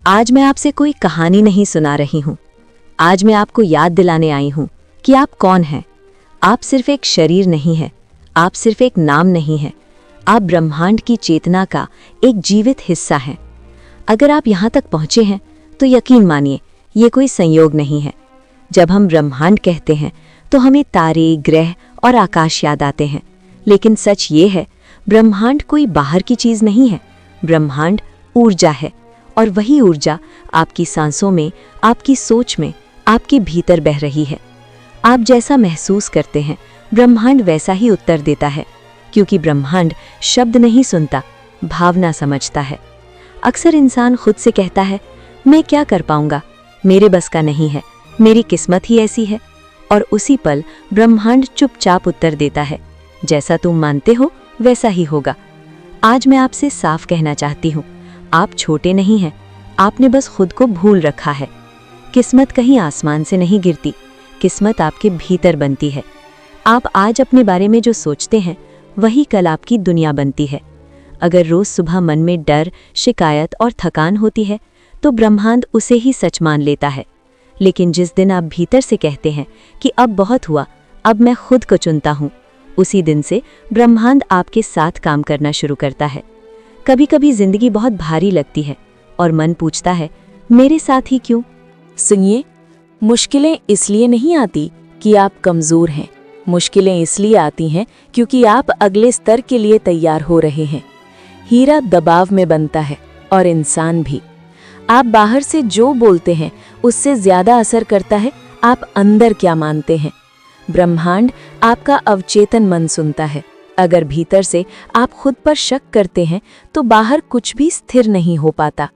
आज मैं आपसे कोई कहानी नहीं सुना रही हूँ। आज मैं आपको याद दिलाने आई हूँ कि आप कौन हैं। आप सिर्फ एक शरीर नहीं है, आप सिर्फ एक नाम नहीं है, आप ब्रह्मांड की चेतना का एक जीवित हिस्सा हैं। अगर आप यहाँ तक पहुँचे हैं तो यकीन मानिए ये कोई संयोग नहीं है। जब हम ब्रह्मांड कहते हैं तो हमें तारे, ग्रह और आकाश याद आते हैं, लेकिन सच ये है ब्रह्मांड कोई बाहर की चीज़ नहीं है। ब्रह्मांड ऊर्जा है, और वही ऊर्जा आपकी सांसों में, आपकी सोच में, आपके भीतर बह रही है। आप जैसा महसूस करते हैं ब्रह्मांड वैसा ही उत्तर देता है, क्योंकि ब्रह्मांड शब्द नहीं सुनता, भावना समझता है। अक्सर इंसान खुद से कहता है मैं क्या कर पाऊंगा, मेरे बस का नहीं है, मेरी किस्मत ही ऐसी है। और उसी पल ब्रह्मांड चुपचाप उत्तर देता है, जैसा तुम मानते हो वैसा ही होगा। आज मैं आपसे साफ कहना चाहती हूँ, आप छोटे नहीं हैं, आपने बस खुद को भूल रखा है। किस्मत कहीं आसमान से नहीं गिरती, किस्मत आपके भीतर बनती है। आप आज अपने बारे में जो सोचते हैं वही कल आपकी दुनिया बनती है। अगर रोज सुबह मन में डर, शिकायत और थकान होती है तो ब्रह्मांड उसे ही सच मान लेता है। लेकिन जिस दिन आप भीतर से कहते हैं कि अब बहुत हुआ, अब मैं खुद को चुनता हूँ, उसी दिन से ब्रह्मांड आपके साथ काम करना शुरू करता है। कभी कभी जिंदगी बहुत भारी लगती है और मन पूछता है मेरे साथ ही क्यों। सुनिए, मुश्किलें इसलिए नहीं आती कि आप कमज़ोर हैं, मुश्किलें इसलिए आती हैं क्योंकि आप अगले स्तर के लिए तैयार हो रहे हैं। हीरा दबाव में बनता है और इंसान भी। आप बाहर से जो बोलते हैं उससे ज़्यादा असर करता है आप अंदर क्या मानते हैं। ब्रह्मांड आपका अवचेतन मन सुनता है। अगर भीतर से आप खुद पर शक करते हैं तो बाहर कुछ भी स्थिर नहीं हो पाता।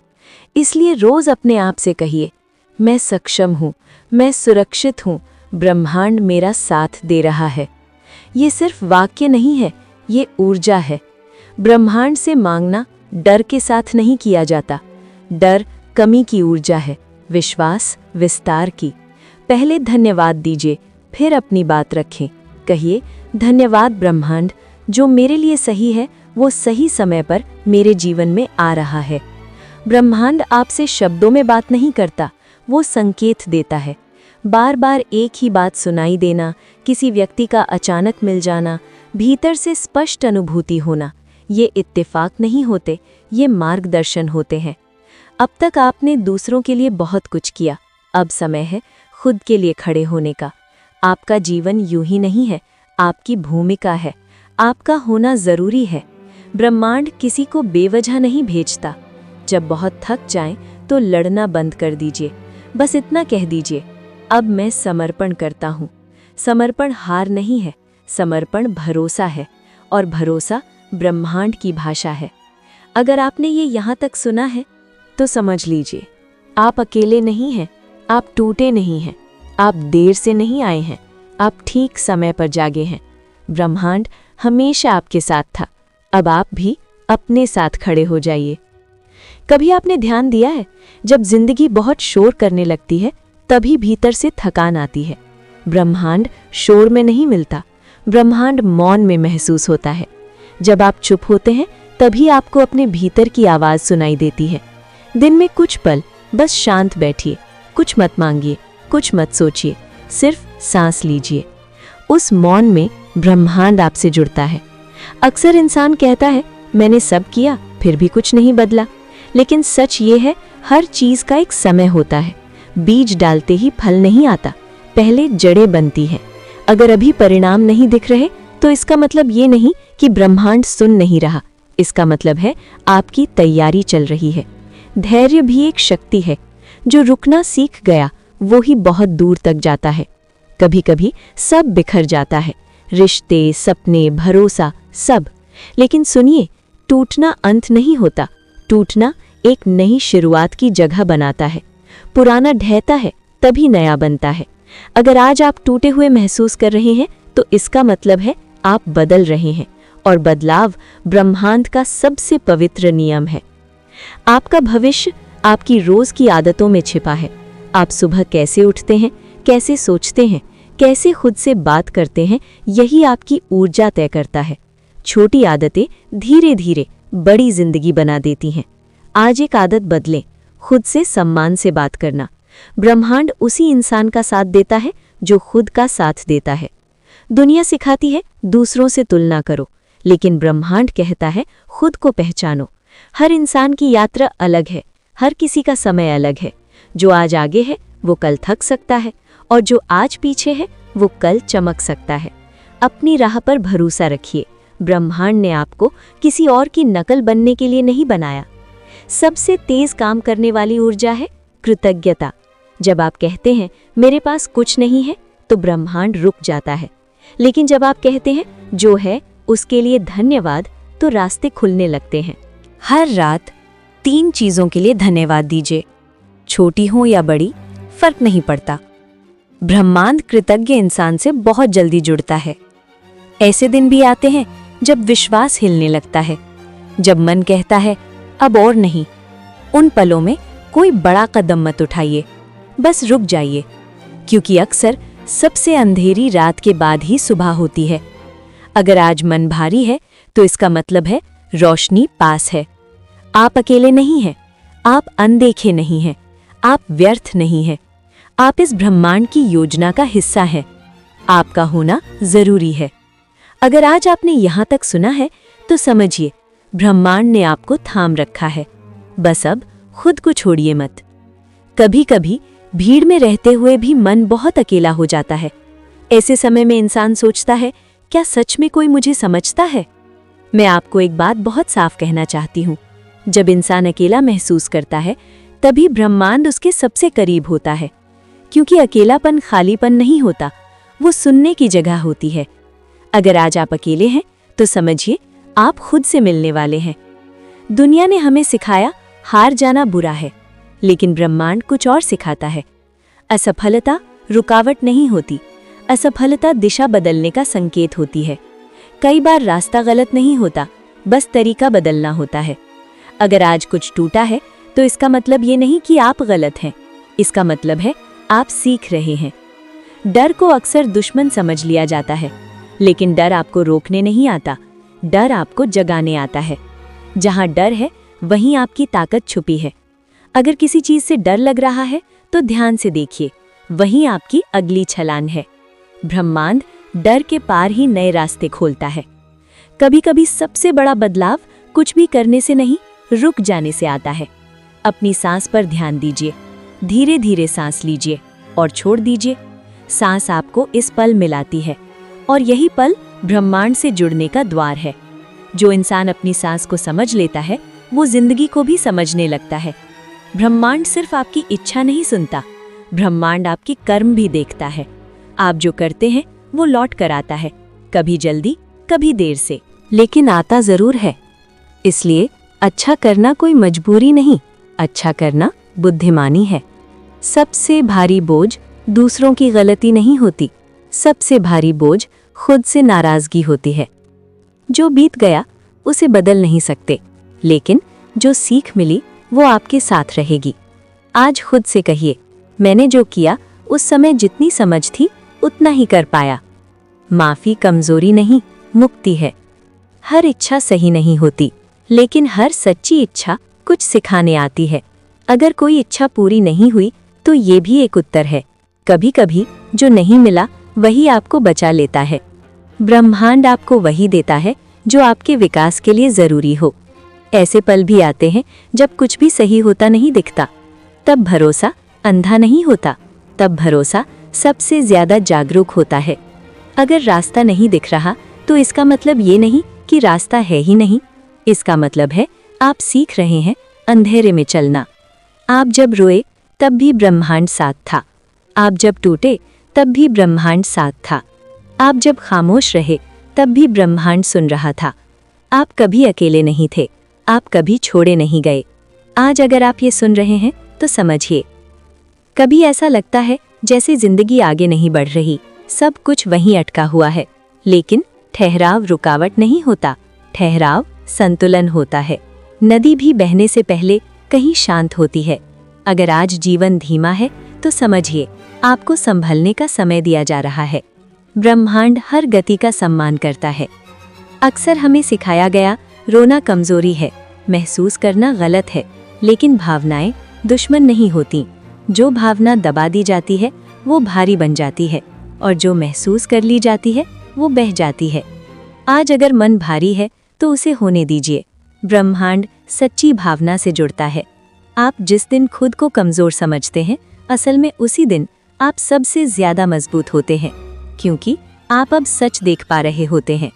इसलिए रोज अपने आप से कहिए, मैं सक्षम हूँ, मैं सुरक्षित हूँ, ब्रह्मांड मेरा साथ दे रहा है। ये सिर्फ वाक्य नहीं है, ये ऊर्जा है। ब्रह्मांड से मांगना डर के साथ नहीं किया जाता। डर कमी की ऊर्जा है, विश्वास विस्तार की। पहले धन्यवाद दीजिए, फिर अपनी बात रखें। कहिए, धन्यवाद ब्रह्मांड, जो मेरे लिए सही है वो सही समय पर मेरे जीवन में आ रहा है। ब्रह्मांड आपसे शब्दों में बात नहीं करता, वो संकेत देता है। बार बार एक ही बात सुनाई देना, किसी व्यक्ति का अचानक मिल जाना, भीतर से स्पष्ट अनुभूति होना, ये इत्तेफाक नहीं होते, ये मार्गदर्शन होते हैं। अब तक आपने दूसरों के लिए बहुत कुछ किया, अब समय है खुद के लिए खड़े होने का। आपका जीवन यूं ही नहीं है, आपकी भूमिका है, आपका होना ज़रूरी है। ब्रह्मांड किसी को बेवजह नहीं भेजता। जब बहुत थक जाएं तो लड़ना बंद कर दीजिए, बस इतना कह दीजिए, अब मैं समर्पण करता हूँ। समर्पण हार नहीं है, समर्पण भरोसा है, और भरोसा ब्रह्मांड की भाषा है। अगर आपने ये यहाँ तक सुना है तो समझ लीजिए, आप अकेले नहीं हैं, आप टूटे नहीं हैं, आप देर से नहीं आए हैं, आप ठीक समय पर जागे हैं। ब्रह्मांड हमेशा आपके साथ था, अब आप भी अपने साथ खड़े हो जाइए। कभी आपने ध्यान दिया है, जब जिंदगी बहुत शोर करने लगती है तभी भीतर से थकान आती है। ब्रह्मांड शोर में नहीं मिलता, ब्रह्मांड मौन में महसूस होता है। जब आप चुप होते हैं तभी आपको अपने भीतर की आवाज़ सुनाई देती है। दिन में कुछ पल बस शांत बैठिए, कुछ मत मांगिए, कुछ मत सोचिए, सिर्फ सांस लीजिए। उस मौन में ब्रह्मांड आपसे जुड़ता है। अक्सर इंसान कहता है मैंने सब किया फिर भी कुछ नहीं बदला, लेकिन सच ये है हर चीज़ का एक समय होता है। बीज डालते ही फल नहीं आता, पहले जड़ें बनती हैं। अगर अभी परिणाम नहीं दिख रहे तो इसका मतलब ये नहीं कि ब्रह्मांड सुन नहीं रहा, इसका मतलब है आपकी तैयारी चल रही है। धैर्य भी एक शक्ति है, जो रुकना सीख गया वो ही बहुत दूर तक जाता है। कभी कभी सब बिखर जाता है, रिश्ते, सपने, भरोसा, सब। लेकिन सुनिए, टूटना अंत नहीं होता, टूटना एक नई शुरुआत की जगह बनाता है। पुराना ढहता है तभी नया बनता है। अगर आज आप टूटे हुए महसूस कर रहे हैं तो इसका मतलब है आप बदल रहे हैं, और बदलाव ब्रह्मांड का सबसे पवित्र नियम है। आपका भविष्य आपकी रोज की आदतों में छिपा है। आप सुबह कैसे उठते हैं, कैसे सोचते हैं, कैसे खुद से बात करते हैं, यही आपकी ऊर्जा तय करता है। छोटी आदतें धीरे धीरे बड़ी जिंदगी बना देती हैं। आज एक आदत बदलें, खुद से सम्मान से बात करना। ब्रह्मांड उसी इंसान का साथ देता है जो खुद का साथ देता है। दुनिया सिखाती है दूसरों से तुलना करो, लेकिन ब्रह्मांड कहता है खुद को पहचानो। हर इंसान की यात्रा अलग है, हर किसी का समय अलग है। जो आज आगे है वो कल थक सकता है, और जो आज पीछे है वो कल चमक सकता है। अपनी राह पर भरोसा रखिए। ब्रह्मांड ने आपको किसी और की नकल बनने के लिए नहीं बनाया। सबसे तेज काम करने वाली ऊर्जा है कृतज्ञता। जब आप कहते हैं मेरे पास कुछ नहीं है, तो ब्रह्मांड रुक जाता है। लेकिन जब आप कहते हैं जो है उसके लिए धन्यवाद, तो रास्ते खुलने लगते हैं। हर रात 3 चीज़ों के लिए धन्यवाद दीजिए, छोटी हो या बड़ी, फर्क नहीं पड़ता। ब्रह्मांड कृतज्ञ इंसान से बहुत जल्दी जुड़ता है। ऐसे दिन भी आते हैं जब विश्वास हिलने लगता है, जब मन कहता है अब और नहीं। उन पलों में कोई बड़ा कदम मत उठाइए, बस रुक जाइए, क्योंकि अक्सर सबसे अंधेरी रात के बाद ही सुबह होती है। अगर आज मन भारी है तो इसका मतलब है रोशनी पास है। आप अकेले नहीं हैं, आप अनदेखे नहीं हैं, आप व्यर्थ नहीं हैं। आप इस ब्रह्मांड की योजना का हिस्सा हैं। आपका होना जरूरी है। अगर आज आपने यहाँ तक सुना है तो समझिए ब्रह्मांड ने आपको थाम रखा है। बस अब खुद को छोड़िए मत। कभी कभी भीड़ में रहते हुए भी मन बहुत अकेला हो जाता है। ऐसे समय में इंसान सोचता है क्या सच में कोई मुझे समझता है? मैं आपको एक बात बहुत साफ कहना चाहती हूँ। जब इंसान अकेला महसूस करता है तभी ब्रह्मांड उसके सबसे करीब होता है, क्योंकि अकेलापन खालीपन नहीं होता, वो सुनने की जगह होती है। अगर आज आप अकेले हैं तो समझिए आप खुद से मिलने वाले हैं। दुनिया ने हमें सिखाया हार जाना बुरा है, लेकिन ब्रह्मांड कुछ और सिखाता है। असफलता रुकावट नहीं होती, असफलता दिशा बदलने का संकेत होती है। कई बार रास्ता गलत नहीं होता, बस तरीका बदलना होता है। अगर आज कुछ टूटा है तो इसका मतलब ये नहीं कि आप गलत हैं, इसका मतलब है आप सीख रहे हैं। डर को अक्सर दुश्मन समझ लिया जाता है, लेकिन डर आपको रोकने नहीं आता, डर आपको जगाने आता है। जहां डर है वहीं आपकी ताकत छुपी है। अगर किसी चीज से डर लग रहा है तो ध्यान से देखिए, वहीं आपकी अगली छलांग है। ब्रह्मांड डर के पार ही नए रास्ते खोलता है। कभी कभी सबसे बड़ा बदलाव कुछ भी करने से नहीं, रुक जाने से आता है। अपनी सांस पर ध्यान दीजिए, धीरे धीरे सांस लीजिए और छोड़ दीजिए। सांस आपको इस पल मिलाती है, और यही पल ब्रह्मांड से जुड़ने का द्वार है। जो इंसान अपनी सांस को समझ लेता है वो जिंदगी को भी समझने लगता है। ब्रह्मांड सिर्फ आपकी इच्छा नहीं सुनता, ब्रह्मांड आपकी कर्म भी देखता है। आप जो करते हैं वो लौट कर आता है, कभी जल्दी कभी देर से, लेकिन आता जरूर है। इसलिए अच्छा करना कोई मजबूरी नहीं, अच्छा करना बुद्धिमानी है। सबसे भारी बोझ दूसरों की गलती नहीं होती, सबसे भारी बोझ खुद से नाराजगी होती है। जो बीत गया उसे बदल नहीं सकते, लेकिन जो सीख मिली वो आपके साथ रहेगी। आज खुद से कहिए, मैंने जो किया उस समय जितनी समझ थी उतना ही कर पाया। माफी कमजोरी नहीं, मुक्ति है। हर इच्छा सही नहीं होती, लेकिन हर सच्ची इच्छा कुछ सिखाने आती है। अगर कोई इच्छा पूरी नहीं हुई तो ये भी एक उत्तर है। कभी कभी जो नहीं मिला वही आपको बचा लेता है। ब्रह्मांड आपको वही देता है जो आपके विकास के लिए जरूरी हो। ऐसे पल भी आते हैं जब कुछ भी सही होता नहीं दिखता, तब भरोसा अंधा नहीं होता, तब भरोसा सबसे ज्यादा जागरूक होता है। अगर रास्ता नहीं दिख रहा तो इसका मतलब ये नहीं कि रास्ता है ही नहीं, इसका मतलब है आप सीख रहे हैं अंधेरे में चलना। आप जब रोए तब भी ब्रह्मांड साथ था, आप जब टूटे तब भी ब्रह्मांड साथ था, आप जब खामोश रहे तब भी ब्रह्मांड सुन रहा था। आप कभी अकेले नहीं थे, आप कभी छोड़े नहीं गए। आज अगर आप ये सुन रहे हैं तो समझिए, कभी ऐसा लगता है जैसे जिंदगी आगे नहीं बढ़ रही, सब कुछ वहीं अटका हुआ है, लेकिन ठहराव रुकावट नहीं होता, ठहराव संतुलन होता है। नदी भी बहने से पहले कहीं शांत होती है। अगर आज जीवन धीमा है तो समझिए आपको संभलने का समय दिया जा रहा है। ब्रह्मांड हर गति का सम्मान करता है। अक्सर हमें सिखाया गया रोना कमजोरी है, महसूस करना गलत है, लेकिन भावनाएं दुश्मन नहीं होती। जो भावना दबा दी जाती है वो भारी बन जाती है, और जो महसूस कर ली जाती है वो बह जाती है। आज अगर मन भारी है तो उसे होने दीजिए। ब्रह्मांड सच्ची भावना से जुड़ता है। आप जिस दिन खुद को कमज़ोर समझते हैं, असल में उसी दिन आप सबसे ज़्यादा मजबूत होते हैं, क्योंकि आप अब सच देख पा रहे होते हैं।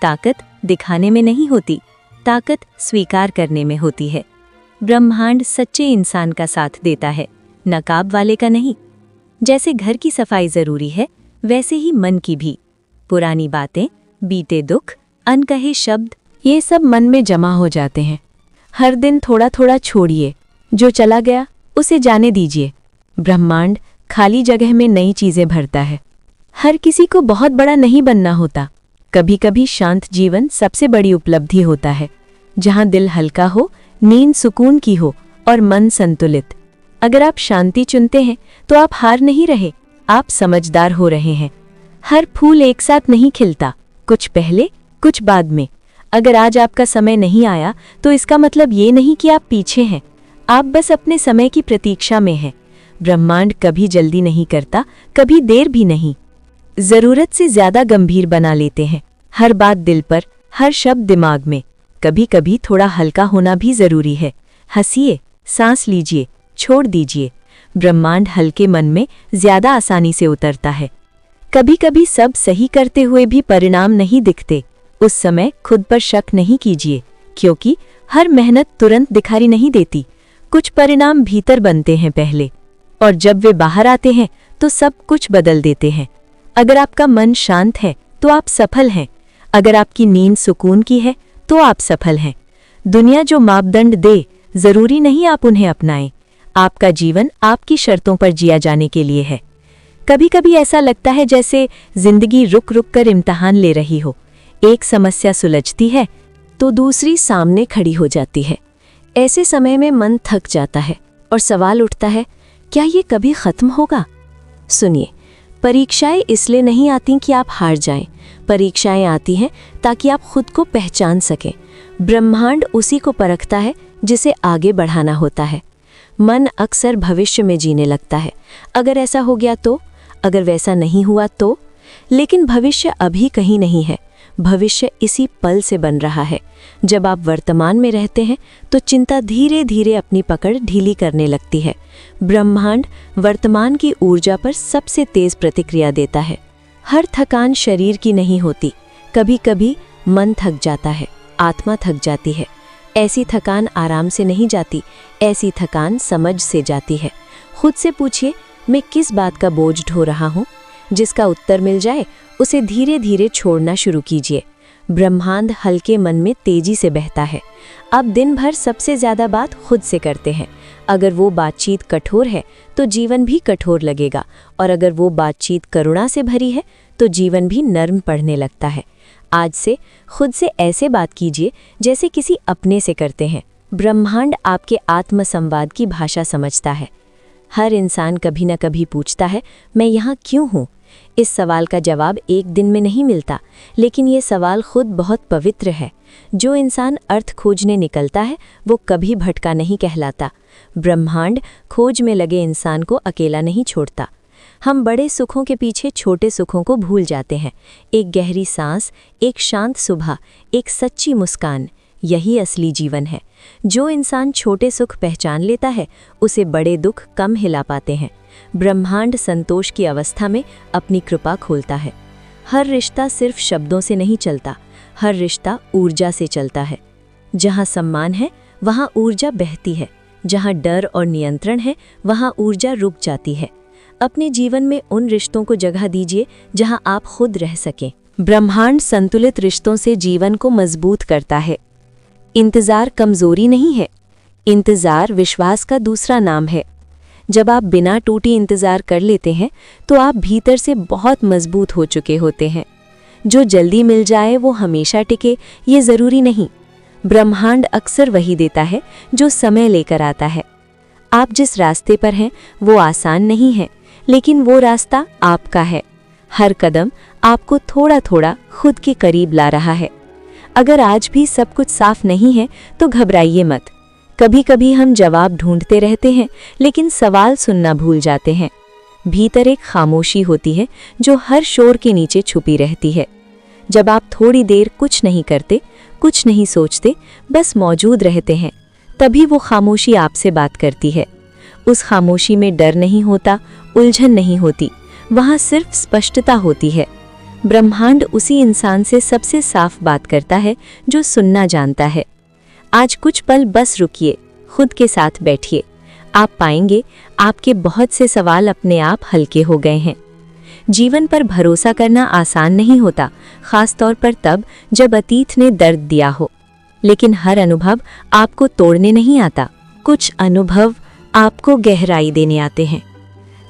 ताकत दिखाने में नहीं होती, ताकत स्वीकार करने में होती है। ब्रह्मांड सच्चे इंसान का साथ देता है, नकाब वाले का नहीं। जैसे घर की सफाई ज़रूरी है, वैसे ही मन की भी। पुरानी बातें, बीते दुख, अनकहे शब्द, ये सब मन में जमा हो जाते हैं। हर दिन थोड़ा थोड़ा छोड़िए। जो चला गया उसे जाने दीजिए। ब्रह्मांड खाली जगह में नई चीज़ें भरता है। हर किसी को बहुत बड़ा नहीं बनना होता। कभी कभी शांत जीवन सबसे बड़ी उपलब्धि होता है, जहाँ दिल हल्का हो, नींद सुकून की हो और मन संतुलित। अगर आप शांति चुनते हैं तो आप हार नहीं रहे, आप समझदार हो रहे हैं। हर फूल एक साथ नहीं खिलता, कुछ पहले कुछ बाद में। अगर आज आपका समय नहीं आया तो इसका मतलब ये नहीं कि आप पीछे हैं, आप बस अपने समय की प्रतीक्षा में हैं। ब्रह्मांड कभी जल्दी नहीं करता, कभी देर भी नहीं। ज़रूरत से ज़्यादा गंभीर बना लेते हैं। हर बात दिल पर, हर शब्द दिमाग में। कभी कभी थोड़ा हल्का होना भी ज़रूरी है। हंसिए, सांस लीजिए, छोड़ दीजिए। ब्रह्मांड हल्के मन में ज़्यादा आसानी से उतरता है। कभी कभी सब सही करते हुए भी परिणाम नहीं दिखते। उस समय खुद पर शक नहीं कीजिए, क्योंकि हर मेहनत तुरंत दिखाई नहीं देती। कुछ परिणाम भीतर बनते हैं पहले, और जब वे बाहर आते हैं तो सब कुछ बदल देते हैं। अगर आपका मन शांत है तो आप सफल हैं। अगर आपकी नींद सुकून की है तो आप सफल हैं। दुनिया जो मापदंड दे, ज़रूरी नहीं आप उन्हें अपनाएं। आपका जीवन आपकी शर्तों पर जिया जाने के लिए है। कभी कभी ऐसा लगता है जैसे जिंदगी रुक रुक कर इम्तिहान ले रही हो। एक समस्या सुलझती है तो दूसरी सामने खड़ी हो जाती है। ऐसे समय में मन थक जाता है और सवाल उठता है, क्या ये कभी खत्म होगा? सुनिए, परीक्षाएं इसलिए नहीं आती कि आप हार जाएं। परीक्षाएं आती हैं ताकि आप खुद को पहचान सकें। ब्रह्मांड उसी को परखता है जिसे आगे बढ़ाना होता है। मन अक्सर भविष्य में जीने लगता है। अगर ऐसा हो गया तो, अगर वैसा नहीं हुआ तो। लेकिन भविष्य अभी कहीं नहीं है। भविष्य इसी पल से बन रहा है। जब आप वर्तमान में रहते हैं तो चिंता धीरे धीरे अपनी पकड़ ढीली करने लगती है। ब्रह्मांड वर्तमान की ऊर्जा पर सबसे तेज प्रतिक्रिया देता है। हर थकान शरीर की नहीं होती, कभी कभी मन थक जाता है, आत्मा थक जाती है। ऐसी थकान आराम से नहीं जाती, ऐसी थकान समझ से जाती है। खुद से पूछिए, मैं किस बात का बोझ ढो रहा हूँ? जिसका उत्तर मिल जाए उसे धीरे धीरे छोड़ना शुरू कीजिए। ब्रह्मांड हल्के मन में तेजी से बहता है। आप दिन भर सबसे ज़्यादा बात खुद से करते हैं। अगर वो बातचीत कठोर है तो जीवन भी कठोर लगेगा, और अगर वो बातचीत करुणा से भरी है तो जीवन भी नर्म पड़ने लगता है। आज से खुद से ऐसे बात कीजिए जैसे किसी अपने से करते हैं। ब्रह्मांड आपके आत्मसंवाद की भाषा समझता है। हर इंसान कभी न कभी पूछता है, मैं यहाँ क्यों हूँ? इस सवाल का जवाब एक दिन में नहीं मिलता, लेकिन ये सवाल खुद बहुत पवित्र है। जो इंसान अर्थ खोजने निकलता है वो कभी भटका नहीं कहलाता। ब्रह्मांड खोज में लगे इंसान को अकेला नहीं छोड़ता। हम बड़े सुखों के पीछे छोटे सुखों को भूल जाते हैं। एक गहरी सांस, एक शांत सुबह, एक सच्ची मुस्कान, यही असली जीवन है। जो इंसान छोटे सुख पहचान लेता है उसे बड़े दुख कम हिला पाते हैं। ब्रह्मांड संतोष की अवस्था में अपनी कृपा खोलता है। हर रिश्ता सिर्फ शब्दों से नहीं चलता, हर रिश्ता ऊर्जा से चलता है। जहाँ सम्मान है वहाँ ऊर्जा बहती है, जहाँ डर और नियंत्रण है वहाँ ऊर्जा रुक जाती है। अपने जीवन में उन रिश्तों को जगह दीजिए जहाँ आप खुद रह सकें। ब्रह्मांड संतुलित रिश्तों से जीवन को मजबूत करता है। इंतज़ार कमज़ोरी नहीं है, इंतज़ार विश्वास का दूसरा नाम है। जब आप बिना टूटे इंतज़ार कर लेते हैं तो आप भीतर से बहुत मजबूत हो चुके होते हैं। जो जल्दी मिल जाए वो हमेशा टिके, ये ज़रूरी नहीं। ब्रह्मांड अक्सर वही देता है जो समय लेकर आता है। आप जिस रास्ते पर हैं वो आसान नहीं है, लेकिन वो रास्ता आपका है। हर कदम आपको थोड़ा थोड़ा खुद के करीब ला रहा है। अगर आज भी सब कुछ साफ नहीं है तो घबराइए मत। कभी कभी हम जवाब ढूंढते रहते हैं, लेकिन सवाल सुनना भूल जाते हैं। भीतर एक खामोशी होती है जो हर शोर के नीचे छुपी रहती है। जब आप थोड़ी देर कुछ नहीं करते, कुछ नहीं सोचते, बस मौजूद रहते हैं, तभी वो खामोशी आपसे बात करती है। उस खामोशी में डर नहीं होता, उलझन नहीं होती, वहाँ सिर्फ स्पष्टता होती है। ब्रह्मांड उसी इंसान से सबसे साफ बात करता है जो सुनना जानता है। आज कुछ पल बस रुकिए, खुद के साथ बैठिए। आप पाएंगे आपके बहुत से सवाल अपने आप हल्के हो गए हैं। जीवन पर भरोसा करना आसान नहीं होता, खास तौर पर तब जब अतीत ने दर्द दिया हो। लेकिन हर अनुभव आपको तोड़ने नहीं आता, कुछ अनुभव आपको गहराई देने आते हैं।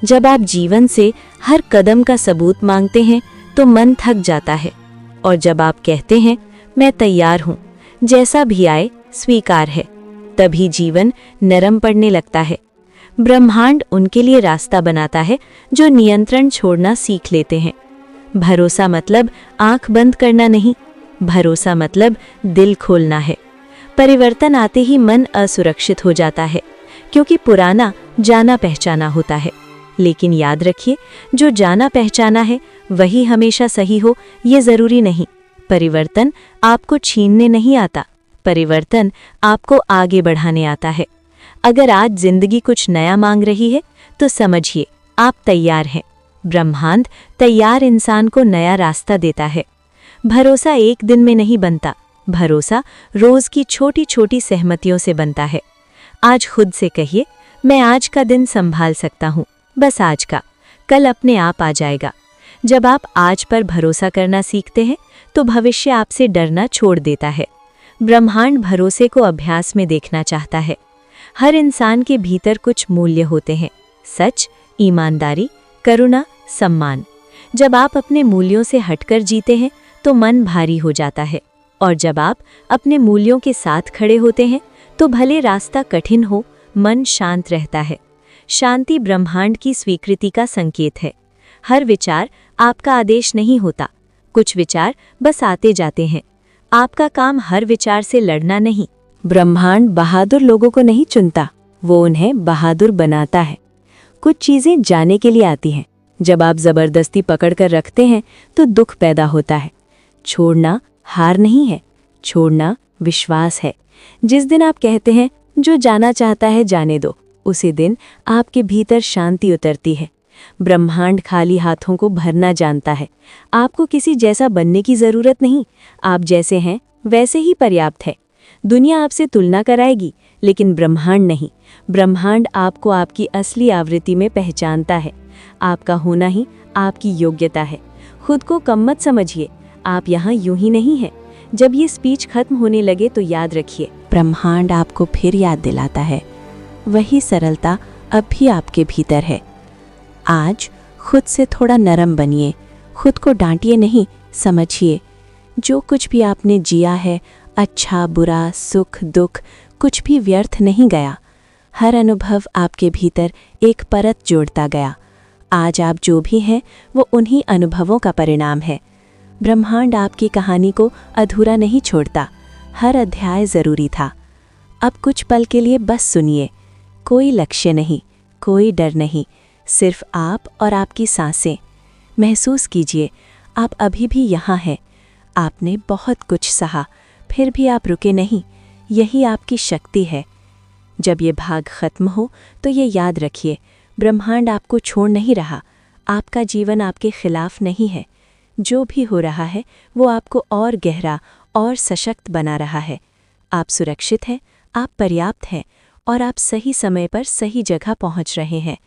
जब आप जीवन से हर कदम का सबूत मांगते हैं तो मन थक जाता है, और जब आप कहते हैं मैं तैयार हूँ, जैसा भी आए स्वीकार है, तभी जीवन नरम पड़ने लगता है। ब्रह्मांड उनके लिए रास्ता बनाता है जो नियंत्रण छोड़ना सीख लेते हैं। भरोसा मतलब आंख बंद करना नहीं, भरोसा मतलब दिल खोलना है। परिवर्तन आते ही मन असुरक्षित हो जाता है, क्योंकि पुराना जाना पहचाना होता है। लेकिन याद रखिए, जो जाना पहचाना है वही हमेशा सही हो ये जरूरी नहीं। परिवर्तन आपको छीनने नहीं आता, परिवर्तन आपको आगे बढ़ाने आता है। अगर आज जिंदगी कुछ नया मांग रही है तो समझिए आप तैयार हैं। ब्रह्मांड तैयार इंसान को नया रास्ता देता है। भरोसा एक दिन में नहीं बनता, भरोसा रोज की छोटी छोटी सहमतियों से बनता है। आज खुद से कहिए, मैं आज का दिन संभाल सकता हूँ, बस आज का, कल अपने आप आ जाएगा। जब आप आज पर भरोसा करना सीखते हैं तो भविष्य आपसे डरना छोड़ देता है। ब्रह्मांड भरोसे को अभ्यास में देखना चाहता है। हर इंसान के भीतर कुछ मूल्य होते हैं, सच, ईमानदारी, करुणा, सम्मान। जब आप अपने मूल्यों से हटकर जीते हैं तो मन भारी हो जाता है, और जब आप अपने मूल्यों के साथ खड़े होते हैं तो भले रास्ता कठिन हो, मन शांत रहता है। शांति ब्रह्मांड की स्वीकृति का संकेत है। हर विचार आपका आदेश नहीं होता, कुछ विचार बस आते जाते हैं। आपका काम हर विचार से लड़ना नहीं। ब्रह्मांड बहादुर लोगों को नहीं चुनता, वो उन्हें बहादुर बनाता है। कुछ चीजें जाने के लिए आती हैं, जब आप जबरदस्ती पकड़कर रखते हैं तो दुख पैदा होता है। छोड़ना हार नहीं है, छोड़ना विश्वास है। जिस दिन आप कहते हैं जो जाना चाहता है जाने दो, उसी दिन आपके भीतर शांति उतरती है। ब्रह्मांड खाली हाथों को भरना जानता है। आपको किसी जैसा बनने की जरूरत नहीं, आप जैसे हैं वैसे ही पर्याप्त है। दुनिया आपसे तुलना कराएगी, लेकिन ब्रह्मांड नहीं। ब्रह्मांड आपको आपकी असली आवृत्ति में पहचानता है। आपका होना ही आपकी योग्यता है। खुद को कम मत समझिए, आप यहाँ यूं ही नहीं हैं। जब ये स्पीच खत्म होने लगे तो याद रखिए, ब्रह्मांड आपको फिर याद दिलाता है, वही सरलता अब भी आपके भीतर है। आज खुद से थोड़ा नरम बनिए, खुद को डांटिए नहीं, समझिए। जो कुछ भी आपने जिया है, अच्छा बुरा, सुख दुख, कुछ भी व्यर्थ नहीं गया। हर अनुभव आपके भीतर एक परत जोड़ता गया। आज आप जो भी हैं वो उन्हीं अनुभवों का परिणाम है। ब्रह्मांड आपकी कहानी को अधूरा नहीं छोड़ता, हर अध्याय ज़रूरी था। अब कुछ पल के लिए बस सुनिए। कोई लक्ष्य नहीं, कोई डर नहीं, सिर्फ आप और आपकी सांसें। महसूस कीजिए, आप अभी भी यहाँ हैं। आपने बहुत कुछ सहा, फिर भी आप रुके नहीं। यही आपकी शक्ति है। जब ये भाग खत्म हो तो ये याद रखिए, ब्रह्मांड आपको छोड़ नहीं रहा। आपका जीवन आपके खिलाफ नहीं है। जो भी हो रहा है वो आपको और गहरा और सशक्त बना रहा है। आप सुरक्षित हैं, आप पर्याप्त हैं, और आप सही समय पर सही जगह पहुंच रहे हैं।